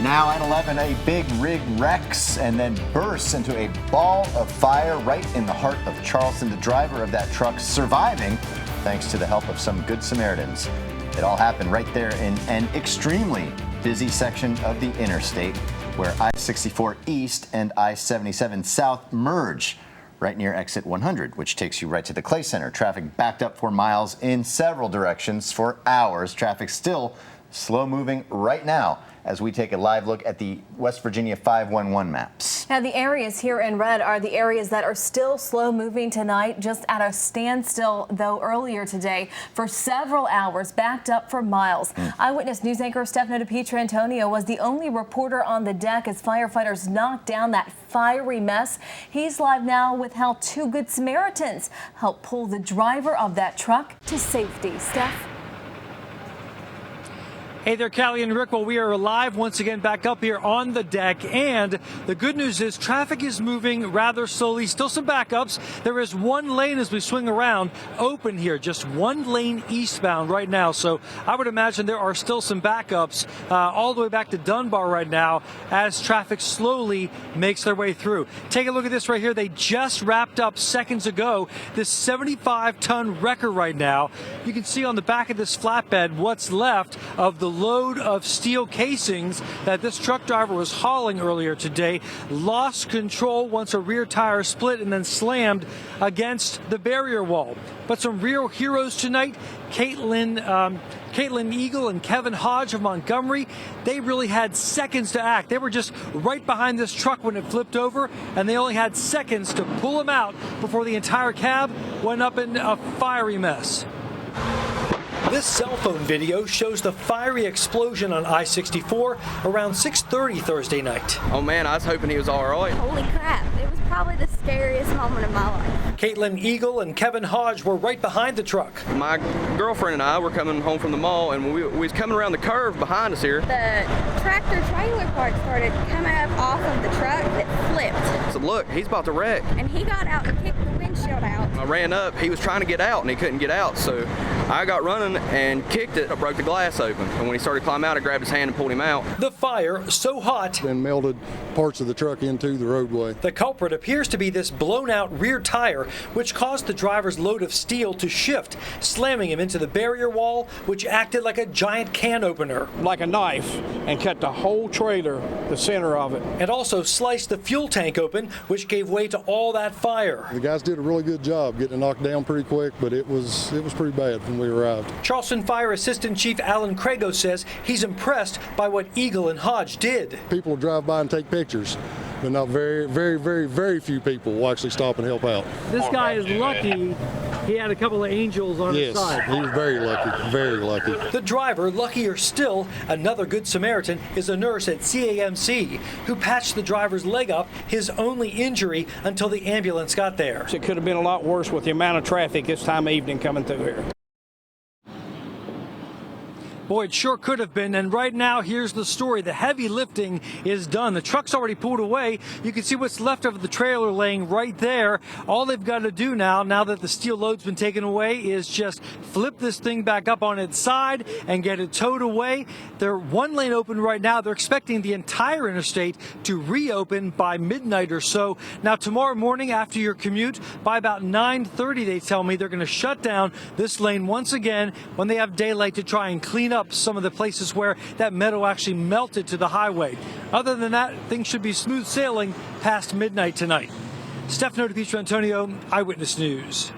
Now at 11, a big rig wrecks and then bursts into a ball of fire right in the heart of Charleston. The driver of that truck surviving thanks to the help of some good Samaritans. It all happened right there in an extremely busy section of the interstate where I-64 East and I-77 South merge right near exit 100, which takes you right to the Clay Center. Traffic backed up for miles in several directions for hours. Traffic still slow moving right now as we take a live look at the West Virginia 511 maps. Now, the areas here in red are the areas that are still slow moving tonight, just at a standstill, though, earlier today for several hours, backed up for miles. Eyewitness News anchor Stefano DiPietrantonio was the only reporter on the deck as firefighters knocked down that fiery mess. He's live now with how two good Samaritans helped pull the driver of that truck to safety. Steph? Hey there, Callie and Rick. Well, we are live once again back up here on the deck. And the good news is traffic is moving rather slowly. Still some backups. There is one lane as we swing around open here, just one lane eastbound right now. So I would imagine there are still some backups all the way back to Dunbar right now as traffic slowly makes their way through. Take a look at this right here. They just wrapped up seconds ago this 75-ton wrecker right now. You can see on the back of this flatbed what's left of the load of steel casings that this truck driver was hauling earlier today. Lost control once a rear tire split and then slammed against the barrier wall. But some real heroes tonight, Caitlin Eagle and Kevin Hodge of Montgomery, they really had seconds to act. They were just right behind this truck when it flipped over, and they only had seconds to pull them out before the entire cab went up in a fiery mess. This cell phone video shows the fiery explosion on I-64 around 6:30 Thursday night. Oh man, I was hoping he was all right. Holy crap, it was probably the scariest moment of my life. Caitlin Eagle and Kevin Hodge were right behind the truck. My girlfriend and I were coming home from the mall, and we was coming around the curve behind us here. The tractor trailer part started coming up off of the truck that flipped. So look, he's about to wreck. And he got out and kicked the windshield out. I ran up, he was trying to get out and he couldn't get out, so I got running and kicked it. I broke the glass open, and when he started climbing out, I grabbed his hand and pulled him out. The fire so hot and melted parts of the truck into the roadway. The culprit appears to be this blown out rear tire, which caused the driver's load of steel to shift, slamming him into the barrier wall, which acted like a giant can opener. Like a knife, and cut the whole trailer, the center of it. And also sliced the fuel tank open, which gave way to all that fire. The guys did a really good job getting it knocked down pretty quick, but it was pretty bad when we arrived. Charleston Fire Assistant Chief Alan Crago says he's impressed by what Eagle and Hodge did. People will drive by and take pictures, but not very few people will actually stop and help out. This guy is lucky. He had a couple of angels on his side. Yes, he was very lucky, very lucky. The driver, luckier still, another good Samaritan, is a nurse at CAMC who patched the driver's leg up, his only injury until the ambulance got there. It could have been a lot worse with the amount of traffic this time of evening coming through here. Boy, it sure could have been. And right now, here's the story. The heavy lifting is done. The truck's already pulled away. You can see what's left of the trailer laying right there. All they've got to do now that the steel load's been taken away, is just flip this thing back up on its side and get it towed away. They're one lane open right now. They're expecting the entire interstate to reopen by midnight or so. Now, tomorrow morning after your commute, by about 9:30, they tell me they're going to shut down this lane once again when they have daylight to try and clean up some of the places where that metal actually melted to the highway. Other than that, things should be smooth sailing past midnight tonight. Stefano DiPietrantonio, Eyewitness News.